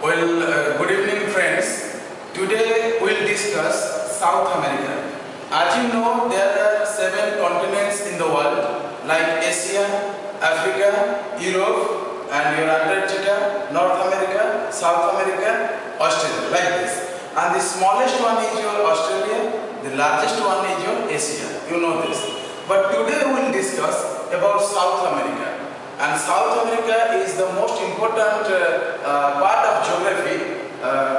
Good evening friends. Today we'll discuss South America. As you know, there are 7 continents in the world like Asia, Africa, Europe, and your Antarctica, North America, South America, Australia, like this. And the smallest one is your Australia, the largest one is your Asia. You know this. But today we'll discuss about South America. And South America is the most important part of geography.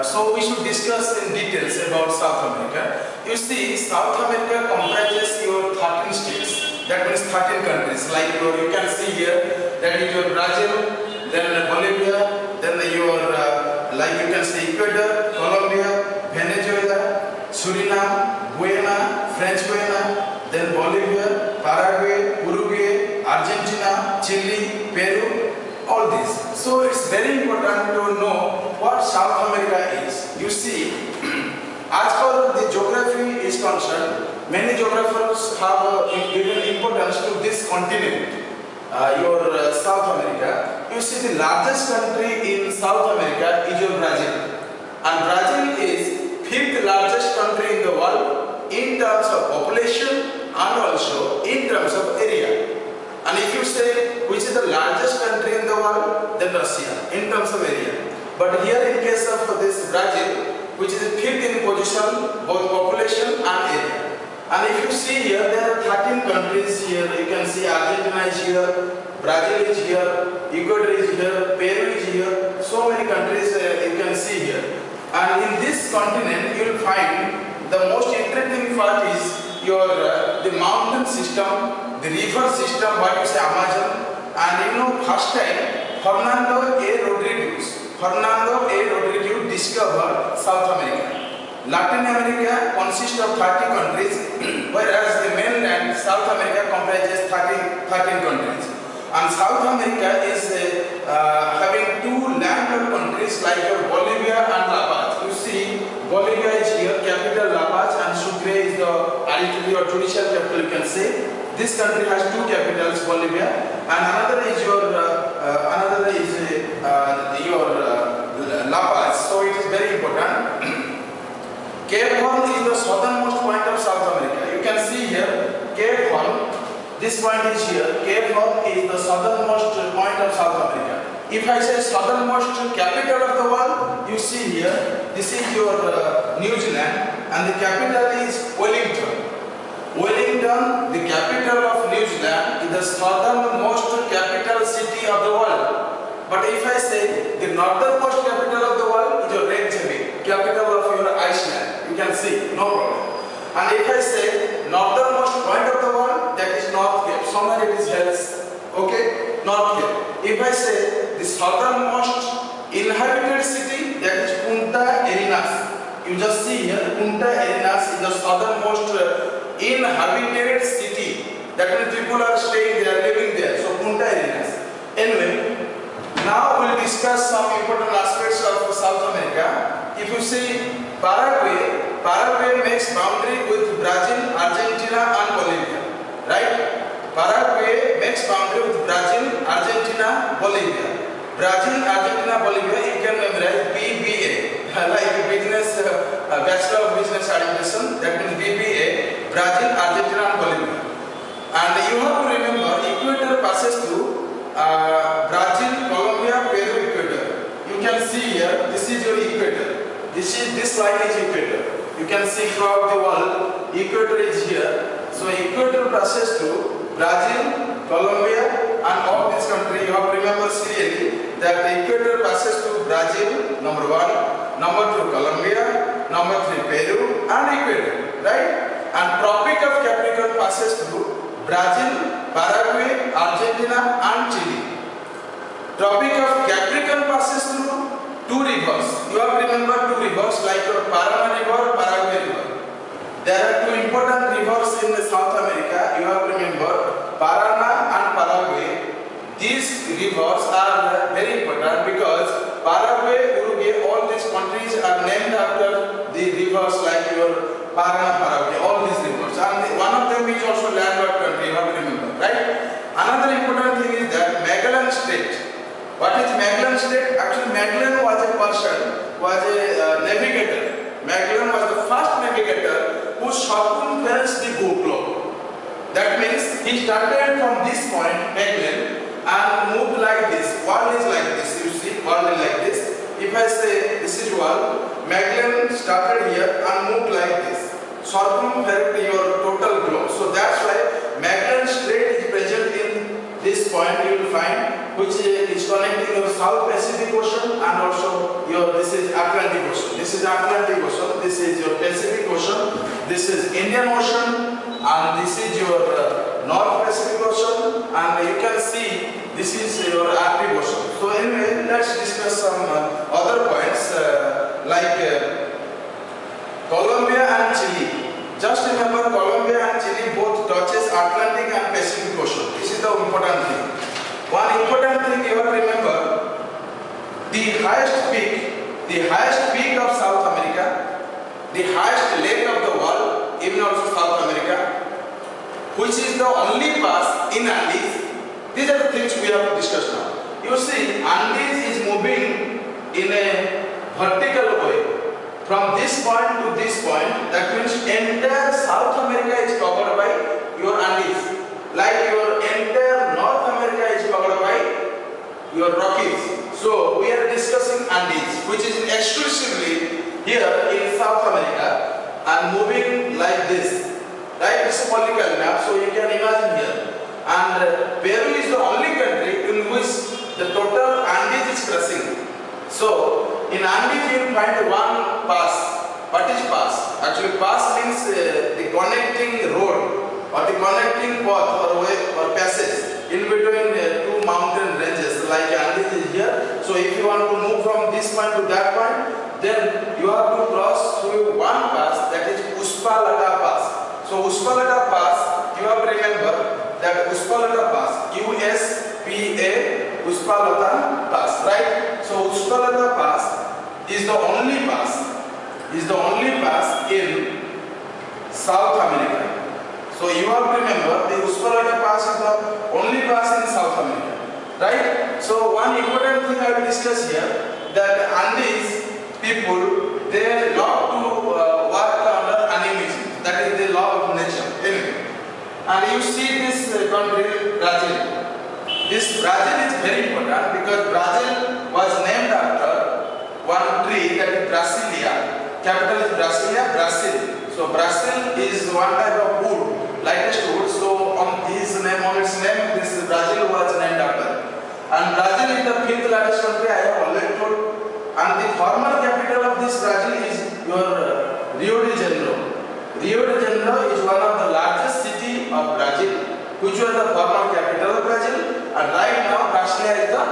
So we should discuss in details about South America. You see, South America comprises your 13 states. That means 13 countries. Like you can see here, that is your Brazil, then Bolivia, then your like you can see Ecuador, Colombia, Venezuela, Suriname, Guyana, French Guiana, then Bolivia, Paraguay, Uruguay, Argentina, Chile, Peru, all these. So it's very important to know what South America is. You see, as far as the geography is concerned, many geographers have given importance to this continent, your South America. You see, the largest country in South America is your Brazil. And Brazil is 5th largest country in the world in terms of population and also in terms of area. And if you say which is the largest country in the world, then Russia in terms of area. But here in case of this Brazil, which is 5th in position, both population and area. And if you see here, there are 13 countries here. You can see Argentina is here, Brazil is here, Ecuador is here, Peru is here. So many countries you can see here. And in this continent, you will find the most interesting part is your the mountain system, the river system, what you say Amazon. And you know, first time Fernando A. Rodriguez discovered South America. Latin America consists of 30 countries, whereas the mainland South America comprises 13 countries. And South America is having 2 landlocked countries like Bolivia and La Paz. You see, Bolivia is here, capital La Paz, and Sucre is the arbitrary or judicial capital, you can say. This country has 2 capitals, Bolivia, and another is your La Paz. So it is very important. Cape Horn is the southernmost point of South America. You can see here, Cape Horn. This point is here. Cape Horn is the southernmost point of South America. If I say southernmost capital of the world, you see here, this is your New Zealand, and the capital is Wellington. Wellington, the capital of New Zealand, is the southernmost capital city of the world. But if I say the northernmost capital of the world is your Reykjavik, capital of your Iceland, you can see, no problem. And if I say northernmost point of the world, that is North Cape. Somewhere it is else. Okay? North Cape. If I say the southernmost inhabited city, that is Punta Arenas. You just see here, Punta Arenas is the southernmost inhabited city. That means people are staying there, living there. So Punta Arenas. Anyway, now we'll discuss some important aspects of South America. If you see Paraguay makes boundary with Brazil, Argentina and Bolivia. Right? Paraguay makes boundary with Brazil, Argentina, Bolivia. Brazil, Argentina, Bolivia, you can memorize BBA. Like business, Bachelor of Business Administration, that means BBA, Brazil, Argentina and Bolivia. And you have to remember, equator passes through Brazil, Colombia, Peru, Ecuador. You can see here, this is your equator. This line is equator. You can see throughout the world, equator is here. So equator passes through Brazil, Colombia and all these countries. You have to remember seriously that the equator passes through Brazil, number 1, number 2 Colombia, number 3 Peru and Ecuador. Right? And Tropic of Capricorn passes through Brazil, Paraguay, Argentina and Chile. Tropic of Capricorn passes through 2 rivers. You have to remember 2 rivers like your Paraná River, Paraguay River. There are 2 important rivers in South America. You have to remember Paraná and Paraguay. These rivers are very important because Paraguay, Uruguay, all these countries are named after the rivers like your Paraná, Paraguay, all these rivers. And one of them is also landlocked country, you have to remember, right? Another important thing is that Magellan Strait. What is Magellan Strait? Actually, Magellan was a person was a navigator. Magellan was the first navigator who circumferenced the globe. That means he started from this point, Magellan, and moved like this. World is like this. You see, world is like this. If I say this is world, Magellan started here and moved like this. Circumferred your total globe. So that's why Magellan Strait is present in this point. You will find which is connecting your South Pacific Ocean and also your this is Atlantic Ocean. This is Atlantic Ocean. This is your Pacific Ocean. This is Indian Ocean, and this is your North Pacific Ocean, and you can see this is your Arctic Ocean. So anyway, let's discuss some other points like Colombia and Chile. Just remember, Colombia and Chile both touches Atlantic and Pacific Ocean. This is the important thing. One important thing you have to remember: the highest peak of South America, the highest lake of the world, even also South America, which is the only pass in Andes. These are the things we have to discuss now. You see, Andes is moving in a vertical way. From this point to this point, that means entire South America is covered by your Andes. Like your entire North America is covered by your Rockies. So we are discussing Andes, which is exclusively here in South America and moving like this. Right? This is political map, so you can imagine here. And Peru is the only country in which the total Andes is crossing. So in Andes you will find one pass. What is pass? Actually, pass means the connecting road or the connecting path or way or passage in between two mountain ranges. Like Andes is here. So if you want to move from this point to that point, then you have to cross through one pass, that is Uspallata Pass. So Uspallata Pass, you have to remember that Uspallata Pass, USPA Uspallata Pass, right? So Uspallata Pass is the only pass in South America. So you have to remember the Uspallata Pass is the only pass in South America, right? So one important thing I will discuss here, that Andes people, they love to work under animism, that is they love nature. Anyway. And you see this country, Brazil. This Brazil is very important because Brazil was named after one tree, that is Brasilia. Capital is Brasilia, Brazil. So Brazil is one type of wood, lightest wood. So on its name, this Brazil was named after. And Brazil is the 5th largest country, I have already told. And the former capital of this Brazil is your Rio de Janeiro. Rio de Janeiro is one of the largest city of Brazil, which was the former capital of Brazil, and right now Brasilia is the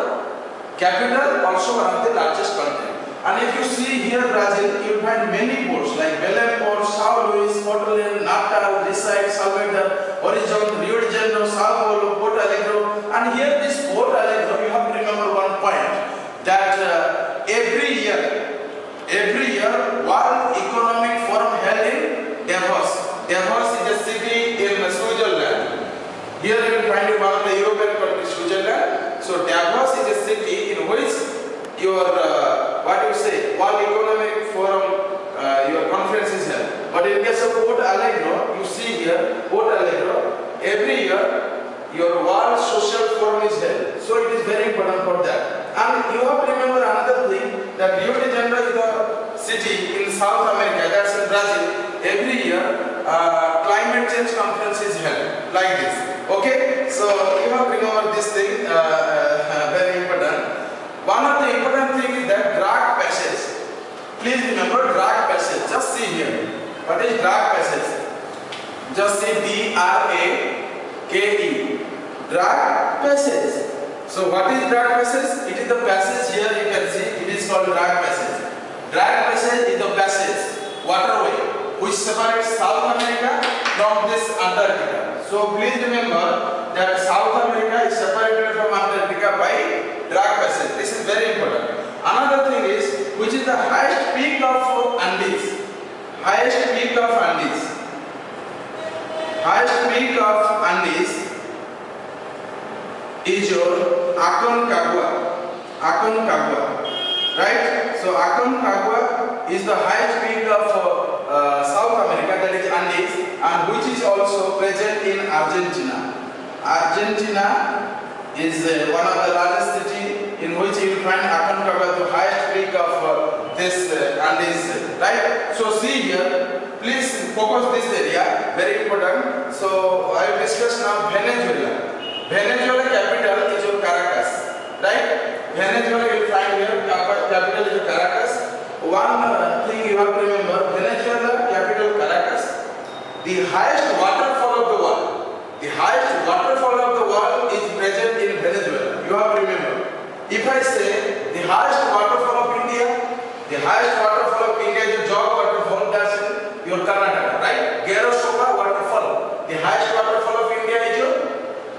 capital, also one of the largest country. And if you see here Brazil, you will find many ports like Belém Port, São Luís, Porto Natal, Recife, Salvador, Horizon, Rio de Janeiro, São Paulo, Porto Alegre. And here this Porto Alegre, you have to remember one point, that every year World Economic Forum held in Davos. Davos is a city in Switzerland. Here you will find one of the European countries, Switzerland. So Davos is a city in which your World Economic Forum, your conference is held. But in case of Porto Alegre, you see here, Porto Alegre, every year your World Social Forum is held. So it is very important for that. And you have to remember another thing, that Rio de Janeiro is the city in South America, that's in Brazil. Every year, climate change conference is held like this. Okay, so you have to remember this thing, very important. One of the important thing is that drag passage. Please remember drag passage. Just see here. What is drag passage? Just say D-R-A-K-E. Drag passage. So what is drag passage? It is the passage here you can see. It is called drag passage. Drag passage is the passage, waterway, which separates South America from this Antarctica. So please remember that South America is separated from Antarctica by drag passage. This is very important. Another thing is, which is the highest peak of Andes. Highest peak of Andes. Highest peak of Andes is your Aconcagua. Right? So Aconcagua is the highest peak of South America, that is Andes, and which is also present in Argentina. Argentina is one of the largest city in which you will find Aconcagua, the highest peak of this Andes, right? So see here, please focus this area, very important. So I will discuss now Venezuela. Venezuela capital is your Caracas, right? Venezuela you will find here, capital is Caracas. One thing you have to remember, Venezuela capital Caracas, the highest waterfall of the world. The highest waterfall of the world is present in Venezuela. You have to remember. If I say the highest waterfall of India, the highest waterfall of India is Jog waterfall, that's in your Karnataka, right? Gerasoka waterfall. The highest waterfall of India is your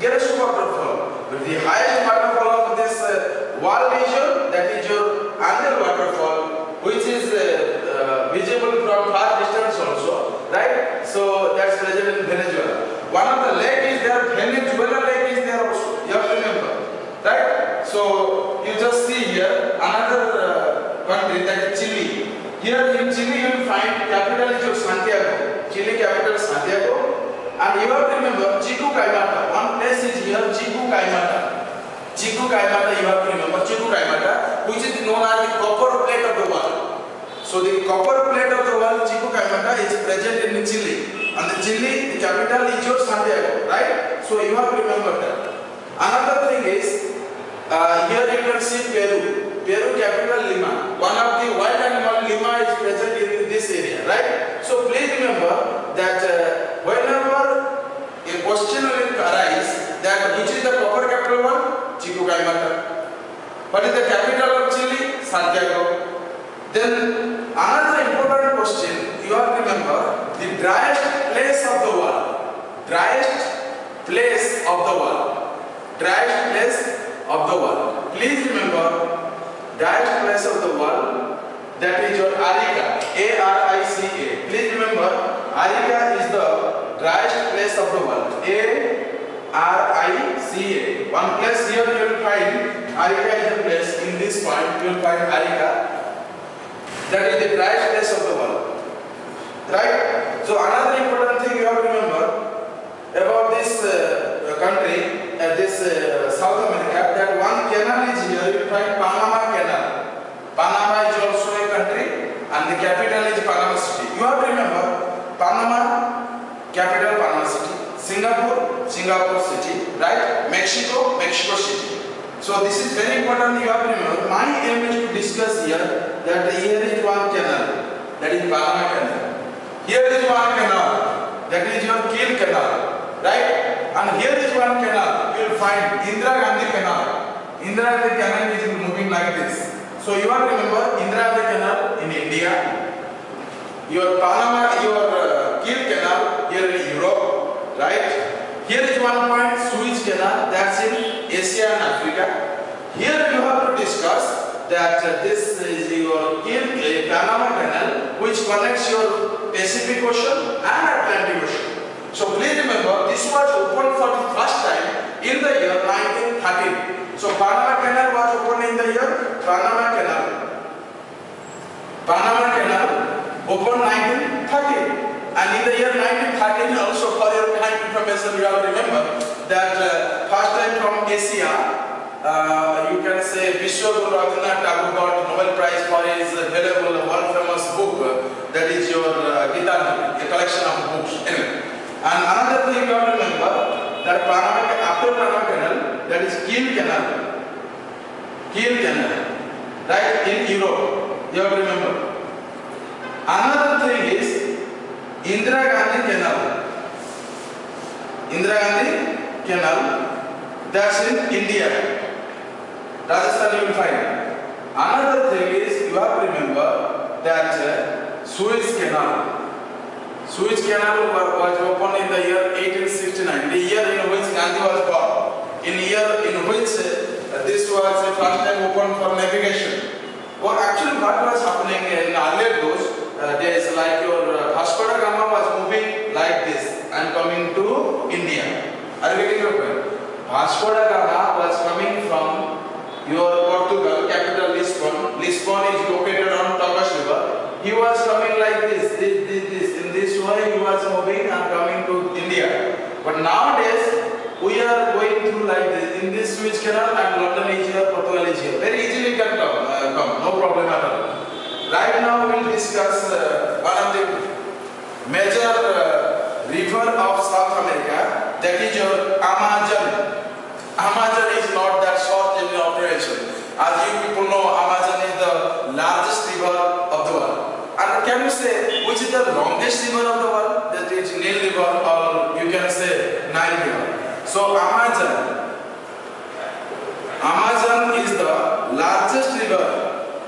Gerasoka waterfall. But the highest waterfall of this world is your, that is your Angel waterfall, which is visible from far distance also, right? So that's present in Venezuela. One of the lake is there, Venezuela lake is there also, you have to remember, right? So you just see here another country, that is Chile. Here in Chile you will find capital is your Santiago. Chile capital Santiago, and you have to remember Chico Caimata. One place is here, Chico Caimata. Chico Caimata, you have to remember Chico Caimata, which is known as the copper plate of the world. So the copper plate of the world, Chico Caimata, is present in Chile. And the Chile, the capital is your Santiago, right? So you have to remember that. Another thing is, here you can see Peru. Peru capital Lima. One of the wild animal Lima is present in this area, right? So please remember that whenever a question will arise, that which is the copper capital one? Chico Caimata. What is the capital of Chile? Santiago. Then another important question, you have to remember the driest place of the world. Driest place of the world. Driest place of the world. Please remember, driest place of the world, that is your Arica. A-R-I-C-A. Please remember, Arica is the driest place of the world. A-R-I-C-A. One place here you will find, Arica is the place, in this point you will find Arica. That is the driest place of the world, right? So another important thing you have to remember about this country, this South America, that one canal is here, you find Panama Canal. Panama is also a country and the capital is Panama City. You have to remember, Panama, capital Panama City, Singapore, Singapore City, right? Mexico, Mexico City. So this is very important, you have to remember. My aim is to discuss here that here is one canal, that is Panama Canal. Here is one canal, that is your Kiel Canal, right? And here is one canal, you will find Indira Gandhi Canal. Indira Gandhi Canal is moving like this. So you have to remember Indira Gandhi Canal in India, your Panama, your Kiel Canal here in Europe, right? Here is one point, Suez Canal, that's in Asia and Africa. Here you have to discuss that this is your Panama Canal, which connects your Pacific Ocean and Atlantic Ocean. So please remember, this was opened for the first time in the year 1913. So Panama Canal was opened in the year Panama Canal. Panama Canal opened 1913. And in the year 1913, also for your kind information, you have to remember that first time from Asia, you can say Vishwaguru Rabindranath Tagore got Nobel Prize for his valuable world famous book, that is your Gita, a collection of books. Anyway. And another thing you have to remember, that after Panama Canal, that is Kiel Canal. Kiel Canal, right, in Europe, you have to remember. Another thing is Indira Gandhi Canal. Indira Gandhi Canal, that's in India. Rajasthan you will find. Another thing is, you have to remember that Suez Canal. Suez Canal was opened in the year 1869, the year in which Gandhi was born. In the year in which this was the first time opened for navigation. Well, actually what was happening in earlier days, like your Vasco da Gama was moving like this and coming to India. Are you getting your point? Vasco da Gama was coming from your Portugal capital Lisbon. Lisbon is located But nowadays we are going through like this. In this Suez Canal and London is here, Portugal is here. Very easily can come, no problem at all. Right now we will discuss one of the major river of South America, that is your Amazon. Amazon is not that short in operation. As you people know, Amazon is the largest river of the world. And can you say which is the longest river of the world? That is Nile River, or you can say Nile River. So Amazon is the largest river.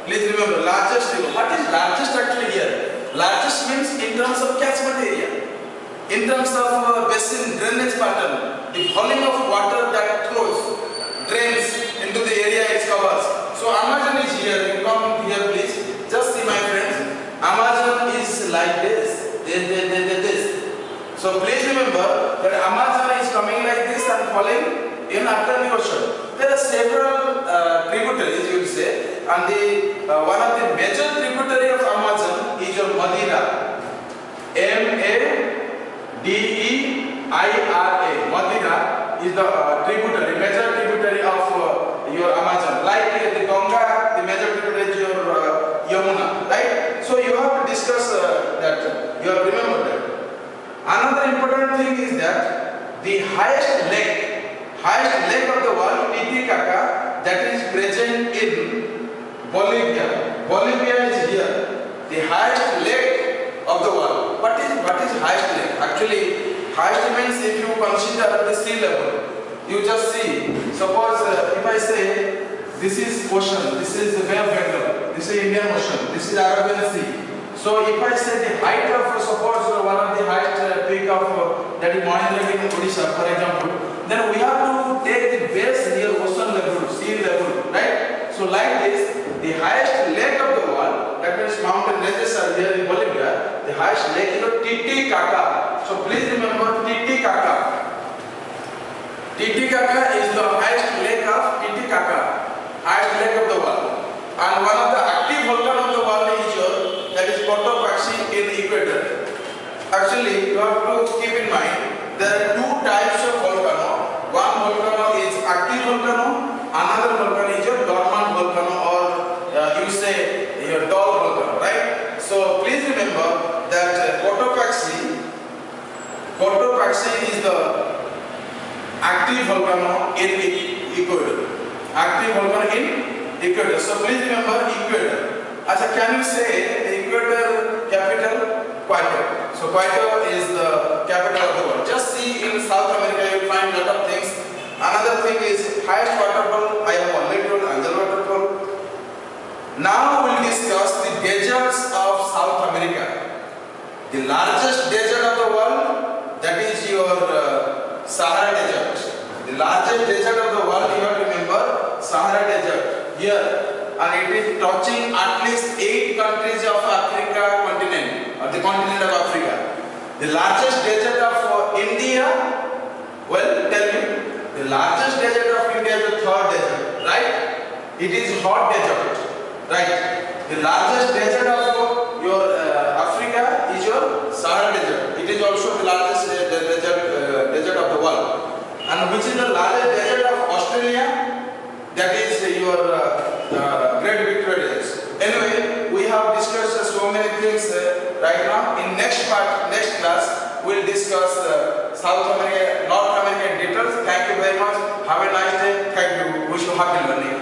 Please remember, largest river. What is largest actually here? Largest means in terms of catchment area, in terms of basin drainage pattern, the volume of water that flows, drains into the area it covers. So Amazon is here. You come here, please. Just see, my friends. Amazon is like this. This. So please remember that Amazon is coming like this and falling in Atlantic Ocean. There are several tributaries, you will say, and the one of the major tributary of Amazon is your Madeira. Madeira. Madeira is the tributary, major tributary of your Amazon. Like the Ganga, the major tributary is your Yamuna, right? So you have to discuss that. You have to remember that. Another important thing is that the highest lake of the world, Titicaca, that is present in Bolivia. Bolivia is here. The highest lake of the world. What is highest lake? Actually, highest means if you consider the sea level. You just see. Suppose if I say this is ocean, this is the Bay of Bengal, this is Indian Ocean, this is Arabian Sea. So if I say the height of, suppose one of the highest peak of that is Mahendragiri in Odisha, for example, then we have to take the base here, ocean level, sea level, right? So like this, the highest lake of the world, that means mountain ranges are here in Bolivia, the highest lake is Titicaca. So please remember Titicaca. Titicaca is the highest lake of Titicaca, highest lake of the world. And one of the active volcano of the world is your, that is Cotopaxi in Ecuador. Actually, you have to keep in mind, there are two types of volcano. One volcano is active volcano, another volcano is your dormant volcano, or you say your dull volcano, right? So please remember that Cotopaxi is the active volcano in Ecuador. Active volcano in Ecuador. So please remember Ecuador. Can you say the Ecuador capital? Quito. So Quito is the capital of the world. Just see in South America you will find a lot of things. Another thing is highest waterfall. I have already told Angel waterfall. Now we will discuss the deserts of South America. The largest desert of the world, that is your Sahara Desert. The largest desert of the world, you have to remember, Sahara Desert here, and it is touching at least 8 countries of Africa continent, or the continent of Africa. The largest desert of India, well, tell me, the largest desert of India is the third desert, right? It is hot desert, right? The largest desert of your Africa is your Sahara Desert. It is also the largest desert of the world. And which is the largest desert of Australia? That is your Great Victoria. Anyway, we have discussed so many things right now. In next class, we'll discuss South America, North America in details. Thank you very much. Have a nice day. Thank you. Wish you happy learning.